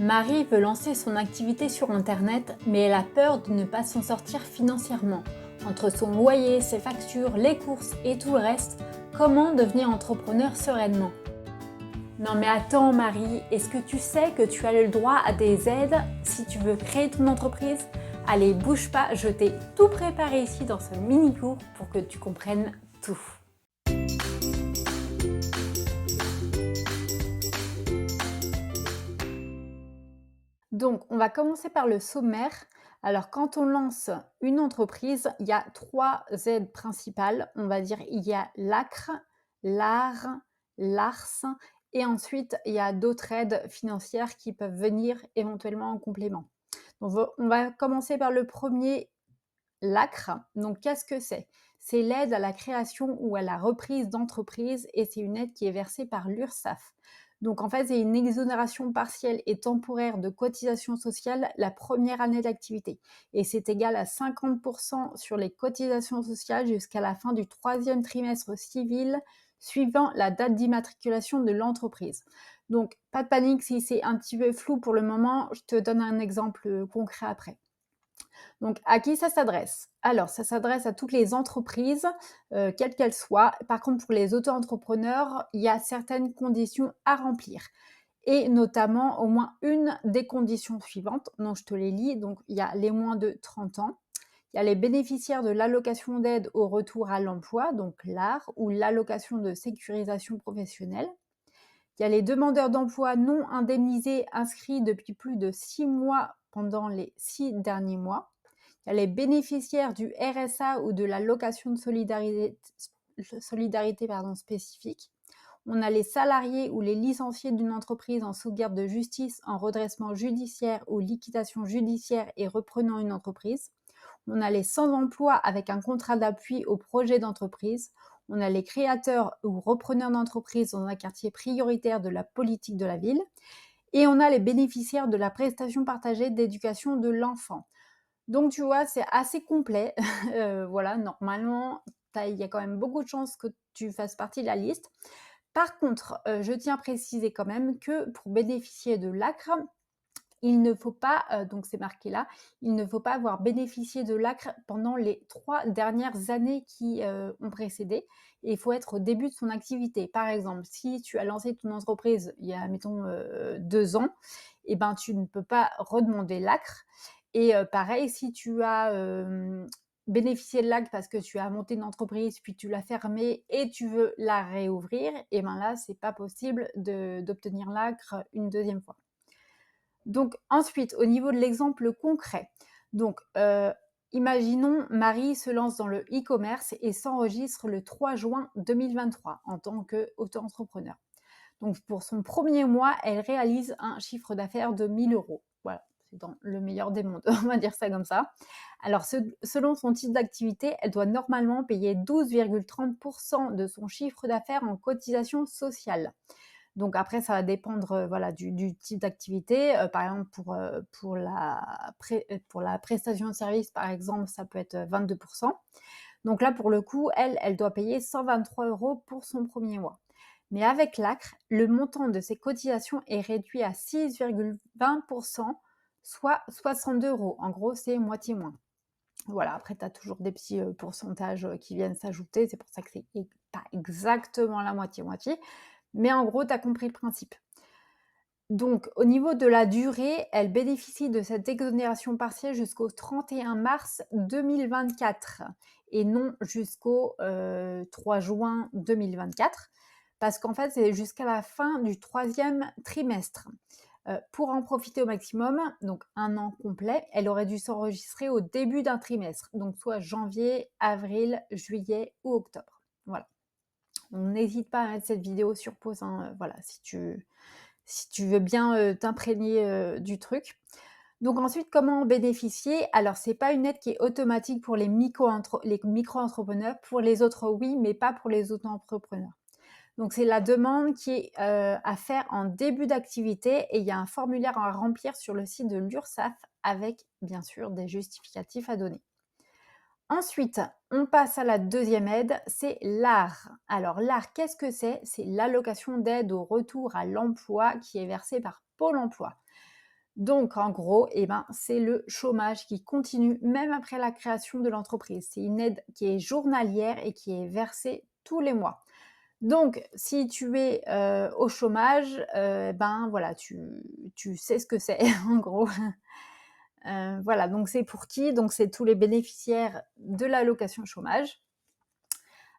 Marie veut lancer son activité sur Internet, mais elle a peur de ne pas s'en sortir financièrement. Entre son loyer, ses factures, les courses et tout le reste, comment devenir entrepreneur sereinement? Non mais attends Marie, est-ce que tu sais que tu as le droit à des aides si tu veux créer ton entreprise? Allez, bouge pas, je t'ai tout préparé ici dans ce mini-cours pour que tu comprennes tout. Donc, on va commencer par le sommaire. Alors, quand on lance une entreprise, il y a 3 aides principales. On va dire, il y a l'ACRE, l'AR, l'ARS et ensuite, il y a d'autres aides financières qui peuvent venir éventuellement en complément. Donc, on va commencer par le premier, l'ACRE. Donc, qu'est-ce que c'est? C'est l'aide à la création ou à la reprise d'entreprise et c'est une aide qui est versée par l'URSSAF. Donc, en fait, c'est une exonération partielle et temporaire de cotisation sociale la première année d'activité. Et c'est égal à 50% sur les cotisations sociales jusqu'à la fin du troisième trimestre civil suivant la date d'immatriculation de l'entreprise. Donc, pas de panique si c'est un petit peu flou pour le moment, je te donne un exemple concret après. Donc, à qui ça s'adresse? Alors, ça s'adresse à toutes les entreprises, quelles qu'elles soient. Par contre, pour les auto-entrepreneurs, il y a certaines conditions à remplir et notamment au moins une des conditions suivantes. Donc, je te les lis. Donc, il y a les moins de 30 ans. Il y a les bénéficiaires de l'allocation d'aide au retour à l'emploi, donc l'AR, ou l'allocation de sécurisation professionnelle. Il y a les demandeurs d'emploi non indemnisés inscrits depuis plus de 6 mois pendant les 6 derniers mois. Il y a les bénéficiaires du RSA ou de l'allocation de solidarité spécifique. On a les salariés ou les licenciés d'une entreprise en sauvegarde de justice, en redressement judiciaire ou liquidation judiciaire et reprenant une entreprise. On a les sans-emploi avec un contrat d'appui au projet d'entreprise. On a les créateurs ou repreneurs d'entreprise dans un quartier prioritaire de la politique de la ville. Et on a les bénéficiaires de la prestation partagée d'éducation de l'enfant. Donc tu vois, c'est assez complet. Voilà, normalement, il y a quand même beaucoup de chances que tu fasses partie de la liste. Par contre, je tiens à préciser quand même que pour bénéficier de l'ACRE, il ne faut pas, donc c'est marqué là, il ne faut pas avoir bénéficié de l'ACRE pendant les 3 dernières années qui, ont précédé et il faut être au début de son activité. Par exemple, si tu as lancé ton entreprise il y a mettons, 2 ans et ben, tu ne peux pas redemander l'ACRE et pareil si tu as, bénéficié de l'ACRE parce que tu as monté une entreprise, puis tu l'as fermée et tu veux la réouvrir et ben là, c'est pas possible d'obtenir l'ACRE une deuxième fois. Donc ensuite, au niveau de l'exemple concret, donc imaginons Marie se lance dans le e-commerce et s'enregistre le 3 juin 2023 en tant qu'auto-entrepreneur. Donc pour son premier mois, elle réalise un chiffre d'affaires de 1 000 €. Voilà, c'est dans le meilleur des mondes, on va dire ça comme ça. Alors selon son type d'activité, elle doit normalement payer 12,30% de son chiffre d'affaires en cotisation sociale. Donc après, ça va dépendre, voilà, du type d'activité. Par exemple, pour la prestation de service, par exemple, ça peut être 22. Donc là, pour le coup, elle doit payer 123 € pour son premier mois. Mais avec l'ACRE, le montant de ses cotisations est réduit à 6,20%, soit 62 €. En gros, c'est moitié moins. Voilà, après, tu as toujours des petits pourcentages qui viennent s'ajouter. C'est pour ça que c'est pas exactement la moitié-moitié. Mais en gros, tu as compris le principe. Donc, au niveau de la durée, elle bénéficie de cette exonération partielle jusqu'au 31 mars 2024 et non jusqu'au 3 juin 2024 parce qu'en fait, c'est jusqu'à la fin du troisième trimestre. Pour en profiter au maximum, donc un an complet, elle aurait dû s'enregistrer au début d'un trimestre, donc soit janvier, avril, juillet ou octobre. Voilà. On n'hésite pas à mettre cette vidéo sur pause, hein, voilà, si tu veux bien, t'imprégner, du truc. Donc ensuite, comment en bénéficier? Alors c'est pas une aide qui est automatique pour les micro-entrepreneurs. Pour les autres, oui, mais pas pour les auto-entrepreneurs. Donc c'est la demande qui est, à faire en début d'activité et il y a un formulaire à remplir sur le site de l'URSSAF avec, bien sûr, des justificatifs à donner. Ensuite, on passe à la deuxième aide, c'est l'AR. Alors l'AR, qu'est-ce que c'est? C'est l'allocation d'aide au retour à l'emploi qui est versée par Pôle emploi. Donc en gros, eh ben, c'est le chômage qui continue même après la création de l'entreprise. C'est une aide qui est journalière et qui est versée tous les mois. Donc si tu es, au chômage, ben, voilà, tu sais ce que c'est en gros. Voilà, donc c'est pour qui? Donc c'est tous les bénéficiaires de l'allocation chômage.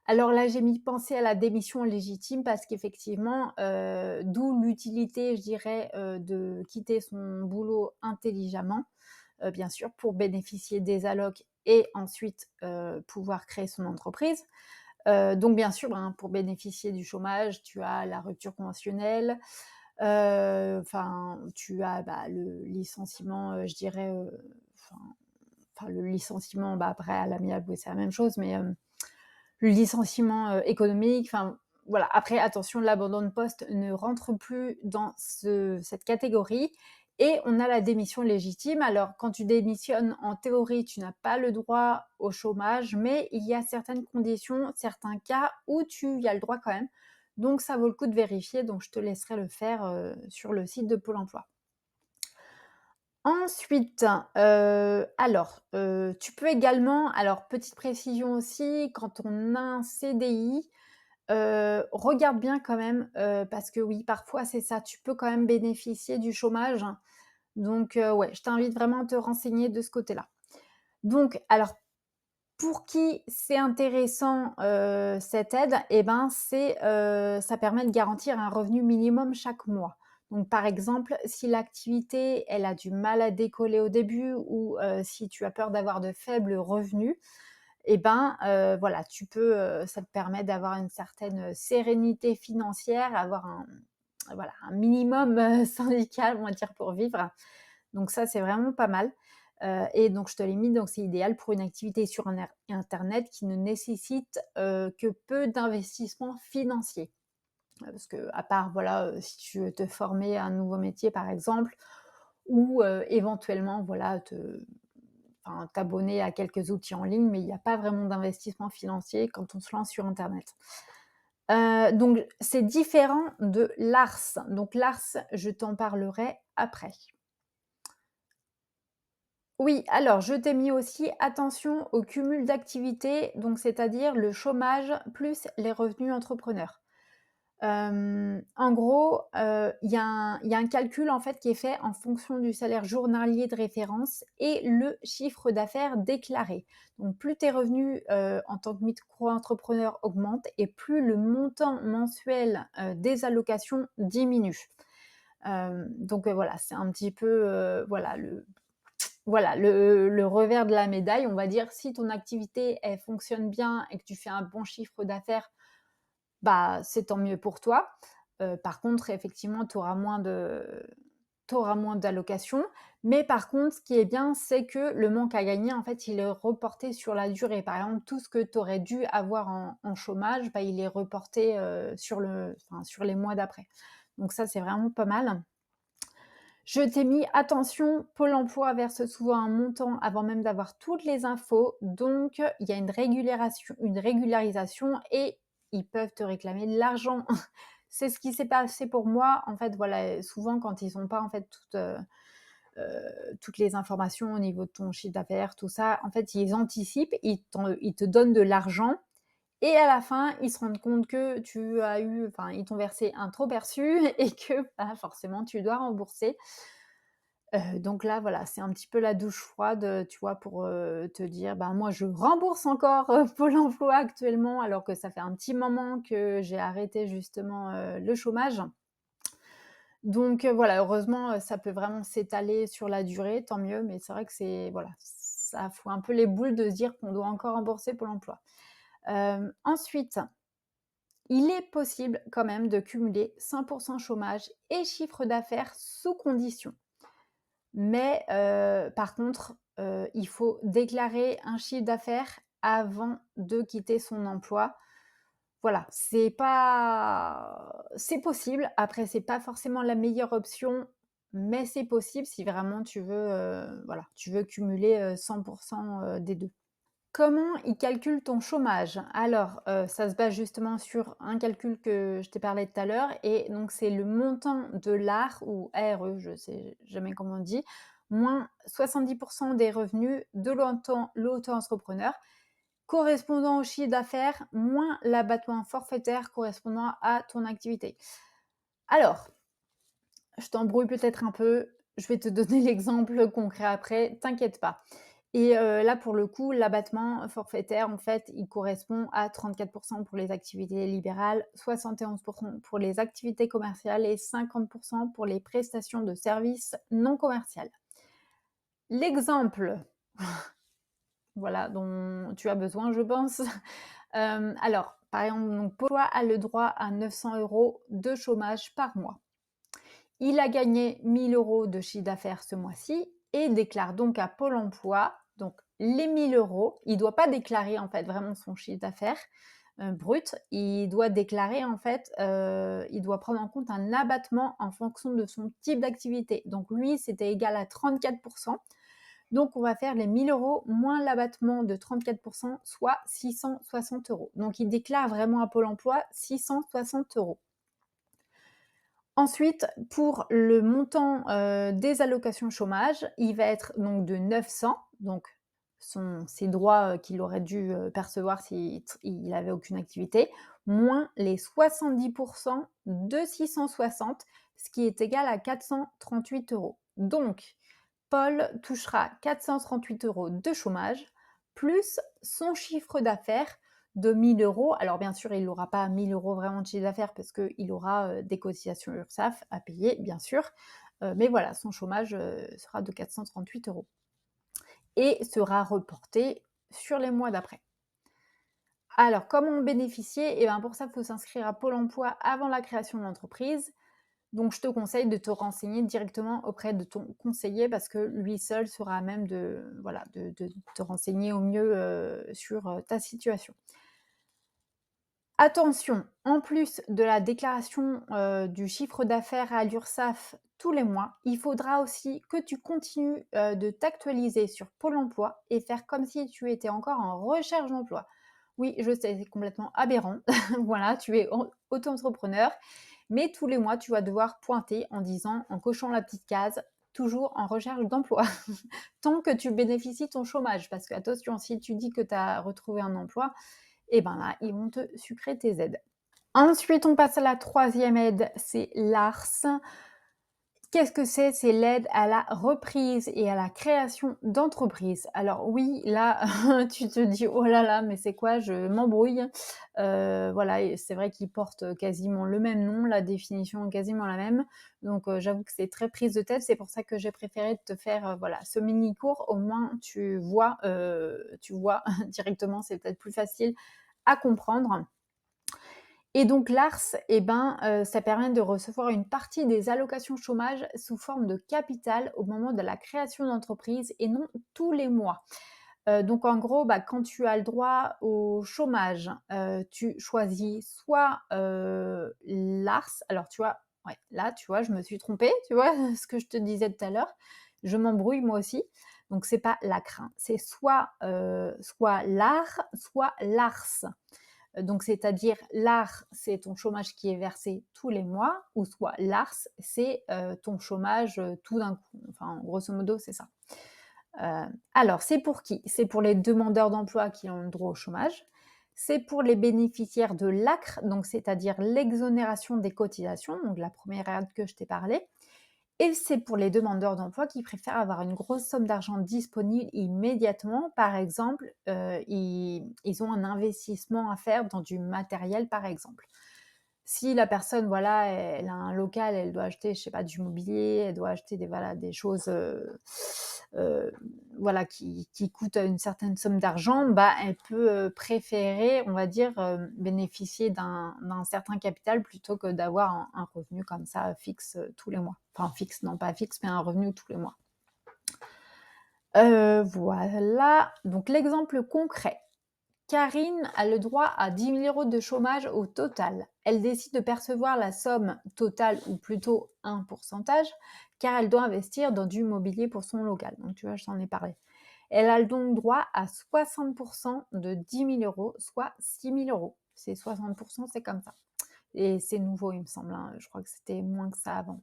Alors là, j'ai mis penser à la démission légitime parce qu'effectivement, d'où l'utilité, je dirais, de quitter son boulot intelligemment, bien sûr, pour bénéficier des allocs et ensuite, pouvoir créer son entreprise. Donc bien sûr, hein, pour bénéficier du chômage, tu as la rupture conventionnelle, enfin, tu as, bah, le licenciement, je dirais, enfin le licenciement, bah, après à l'amiable, oui, c'est la même chose, mais, le licenciement, économique, enfin voilà. Après attention, l'abandon de poste ne rentre plus dans cette catégorie et on a la démission légitime. Alors quand tu démissionnes, en théorie, tu n'as pas le droit au chômage, mais il y a certaines conditions, certains cas où tu y as le droit quand même. Donc ça vaut le coup de vérifier, donc je te laisserai le faire, sur le site de Pôle emploi. Ensuite, tu peux également alors petite précision aussi, quand on a un CDI, regarde bien quand même, parce que oui, parfois c'est ça, tu peux quand même bénéficier du chômage. Donc, ouais, je t'invite vraiment à te renseigner de ce côté-là. Donc, alors pour qui c'est intéressant, cette aide? Et ben, ça permet de garantir un revenu minimum chaque mois. Donc par exemple, si l'activité, elle a du mal à décoller au début ou, si tu as peur d'avoir de faibles revenus, et ben, voilà, ça te permet d'avoir une certaine, sérénité financière, avoir un minimum, syndical, on va dire, pour vivre. Donc ça, c'est vraiment pas mal, et donc je te l'ai mis, donc c'est idéal pour une activité sur internet qui ne nécessite, que peu d'investissement financier. Parce qu'à part, voilà, si tu veux te former à un nouveau métier, par exemple, ou, éventuellement, voilà, t'abonner à quelques outils en ligne, mais il n'y a pas vraiment d'investissement financier quand on se lance sur internet. Donc c'est différent de l'ARS. Donc l'ARS, je t'en parlerai après. Oui, alors je t'ai mis aussi attention au cumul d'activités, donc c'est-à-dire le chômage plus les revenus entrepreneurs. En gros, il y a un calcul en fait qui est fait en fonction du salaire journalier de référence et le chiffre d'affaires déclaré. Donc plus tes revenus, en tant que micro-entrepreneur augmentent et plus le montant mensuel, des allocations diminue. Donc, voilà, c'est un petit peu, le revers de la médaille, on va dire. Si ton activité, elle fonctionne bien et que tu fais un bon chiffre d'affaires, bah, c'est tant mieux pour toi. Par contre, effectivement, tu auras moins d'allocations. Mais par contre, ce qui est bien, c'est que le manque à gagner, en fait, il est reporté sur la durée. Par exemple, tout ce que tu aurais dû avoir en chômage, bah, il est reporté, sur les mois d'après. Donc ça, c'est vraiment pas mal. Je t'ai mis attention, Pôle emploi verse souvent un montant avant même d'avoir toutes les infos, donc il y a une régularisation et ils peuvent te réclamer de l'argent. C'est ce qui s'est passé pour moi. En fait, voilà, souvent quand ils n'ont pas en fait toutes les informations au niveau de ton chiffre d'affaires, tout ça, en fait, ils anticipent, ils te donnent de l'argent et à la fin, ils se rendent compte que ils t'ont versé un trop perçu et que, bah, forcément, tu dois rembourser. Donc là, voilà, c'est un petit peu la douche froide, tu vois, pour, te dire: «Ben, moi, je rembourse encore, Pôle emploi actuellement, alors que ça fait un petit moment que j'ai arrêté justement, le chômage». Donc voilà, heureusement, ça peut vraiment s'étaler sur la durée, tant mieux, mais c'est vrai que ça fout un peu les boules de se dire qu'on doit encore rembourser Pôle emploi. Ensuite, il est possible quand même de cumuler 100 chômage et chiffre d'affaires sous condition. Mais par contre, il faut déclarer un chiffre d'affaires avant de quitter son emploi. Voilà, c'est possible. Après, c'est pas forcément la meilleure option, mais c'est possible si vraiment tu veux cumuler, 100 des 2. Comment ils calculent ton chômage? Alors, ça se base justement sur un calcul que je t'ai parlé tout à l'heure et donc c'est le montant de l'ARE ou ARE, je sais jamais comment on dit, moins 70 des revenus de l'auto-entrepreneur correspondant au chiffre d'affaires, moins l'abattement forfaitaire correspondant à ton activité. Alors, je t'embrouille peut-être un peu, je vais te donner l'exemple concret après, t'inquiète pas. Et là, pour le coup, l'abattement forfaitaire, en fait, il correspond à 34 pour les activités libérales, 71 pour les activités commerciales et 50 pour les prestations de services non commerciales. L'exemple, voilà, dont tu as besoin, je pense. Alors, par exemple, donc Pôle emploi a le droit à 900 € de chômage par mois. Il a gagné 1 000 € de chiffre d'affaires ce mois-ci et déclare donc à Pôle emploi, donc les 1 000 €. Il ne doit pas déclarer en fait vraiment son chiffre d'affaires brut. Il doit déclarer en fait, il doit prendre en compte un abattement en fonction de son type d'activité. Donc lui, c'était égal à 34 donc on va faire les 1 000 € moins l'abattement de 34 soit 660 €. Donc il déclare vraiment à Pôle emploi 660 €. Ensuite, pour le montant, des allocations chômage, il va être donc de 900, donc ses droits, qu'il aurait dû, percevoir s'il il avait aucune activité, moins les 70 de 660, ce qui est égal à 438 €. Donc Paul touchera 438 € de chômage, plus son chiffre d'affaires de 1 000 €. Alors bien sûr, il n'aura pas 1 000 € vraiment de chiffre d'affaires parce qu'il aura, des cotisations URSSAF à payer, bien sûr. Mais voilà, son chômage, sera de 438 € et sera reporté sur les mois d'après. Alors comment en bénéficier? Et ben, pour ça, il faut s'inscrire à Pôle emploi avant la création de l'entreprise. Donc je te conseille de te renseigner directement auprès de ton conseiller parce que lui seul sera à même de, voilà, de te renseigner au mieux, sur, ta situation. Attention, en plus de la déclaration, du chiffre d'affaires à l'URSSAF tous les mois, il faudra aussi que tu continues, de t'actualiser sur Pôle emploi et faire comme si tu étais encore en recherche d'emploi. Oui, je sais, c'est complètement aberrant. Voilà, tu es auto-entrepreneur, mais tous les mois, tu vas devoir pointer en cochant la petite case «Toujours en recherche d'emploi» tant que tu bénéficies ton chômage. Parce que attention, si tu dis que tu as retrouvé un emploi, et ben là, ils vont te sucrer tes aides. Ensuite, on passe à la troisième aide, c'est l'ARS. Qu'est-ce que c'est? C'est l'aide à la reprise et à la création d'entreprise. Alors oui, là, tu te dis: «Oh là là, mais c'est quoi? Je m'embrouille». Voilà et c'est vrai qu'ils portent quasiment le même nom, la définition est quasiment la même. Donc j'avoue que c'est très prise de tête. C'est pour ça que j'ai préféré te faire, voilà, ce mini cours. Au moins tu vois directement, c'est peut-être plus facile à comprendre. Et donc l'ARS, eh ben, ça permet de recevoir une partie des allocations chômage sous forme de capital au moment de la création d'entreprise et non tous les mois. Donc en gros, bah, quand tu as le droit au chômage, tu choisis soit, l'ARS alors tu vois, ouais, là, tu vois, je me suis trompée, tu vois? Ce que je te disais tout à l'heure, je m'embrouille moi aussi. Donc c'est pas l'ACRE, hein, c'est soit l'ARE, soit l'ARS. Donc c'est-à-dire l'ARE, c'est ton chômage qui est versé tous les mois ou soit l'ARS, c'est, ton chômage, tout d'un coup. Enfin, grosso modo, c'est ça. Alors c'est pour qui? C'est pour les demandeurs d'emploi qui ont le droit au chômage. C'est pour les bénéficiaires de l'ACRE, donc c'est-à-dire l'exonération des cotisations, donc la première aide que je t'ai parlé. Et c'est pour les demandeurs d'emploi qui préfèrent avoir une grosse somme d'argent disponible immédiatement. Par exemple, ils ont un investissement à faire dans du matériel, par exemple. Si la personne, voilà, elle a un local, elle doit acheter, je sais pas, du mobilier, elle doit acheter des choses, heu, voilà, qui coûtent une certaine somme d'argent, bah, elle peut, préférer, on va dire, bénéficier d'un certain capital plutôt que d'avoir un revenu comme ça fixe, tous les mois. Enfin fixe, non pas fixe, mais un revenu tous les mois. Voilà, donc l'exemple concret. Karine a le droit à 10 000 € de chômage au total. Elle décide de percevoir la somme totale ou plutôt un pourcentage car elle doit investir dans du mobilier pour son local. Donc tu vois, je t'en ai parlé. Elle a donc droit à 60% de 10 000 euros, soit 6 000 euros. C'est 60%, c'est comme ça. Et c'est nouveau, il me semble, hein. Je crois que c'était moins que ça avant.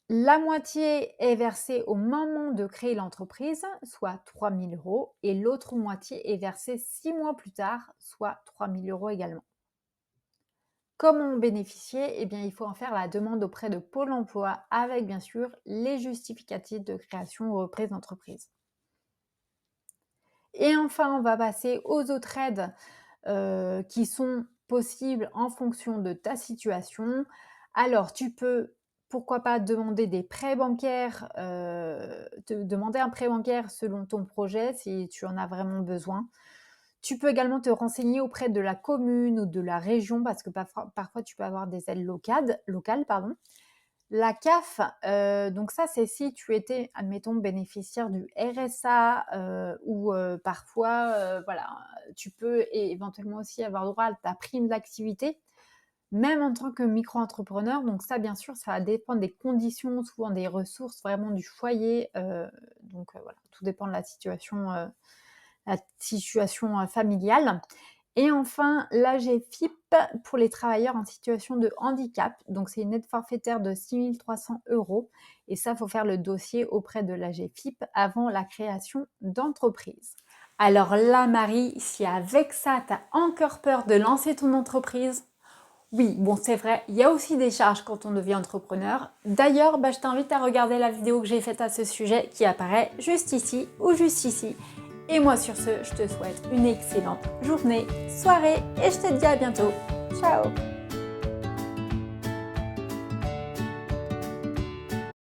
La moitié est versée au moment de créer l'entreprise, soit 3 000 euros, et l'autre moitié est versée 6 mois plus tard, soit 3 000 euros également. Comment en bénéficier? Eh bien, il faut en faire la demande auprès de Pôle emploi avec, bien sûr, les justificatifs de création ou reprise d'entreprise. Et enfin, on va passer aux autres aides qui sont possibles en fonction de ta situation. Alors, tu peux, pourquoi pas, demander des prêts bancaires, demander un prêt bancaire selon ton projet si tu en as vraiment besoin. Tu peux également te renseigner auprès de la commune ou de la région parce que parfois tu peux avoir des aides locales, pardon. La CAF, donc ça, c'est si tu étais, admettons, bénéficiaire du RSA, ou parfois, voilà, tu peux éventuellement aussi avoir droit à ta prime d'activité, même en tant que micro-entrepreneur. Donc ça, bien sûr, ça va dépendre des conditions, souvent des ressources vraiment du foyer, donc voilà, tout dépend de la situation familiale. Et enfin, l'AGFIP pour les travailleurs en situation de handicap. Donc, c'est une aide forfaitaire de 6 300 euros. Et ça, il faut faire le dossier auprès de l'AGFIP avant la création d'entreprise. Alors là, Marie, si avec ça, tu as encore peur de lancer ton entreprise, oui, bon, c'est vrai, il y a aussi des charges quand on devient entrepreneur. D'ailleurs, je t'invite à regarder la vidéo que j'ai faite à ce sujet qui apparaît juste ici ou juste ici. Et moi, sur ce, je te souhaite une excellente journée, soirée et je te dis à bientôt. Ciao!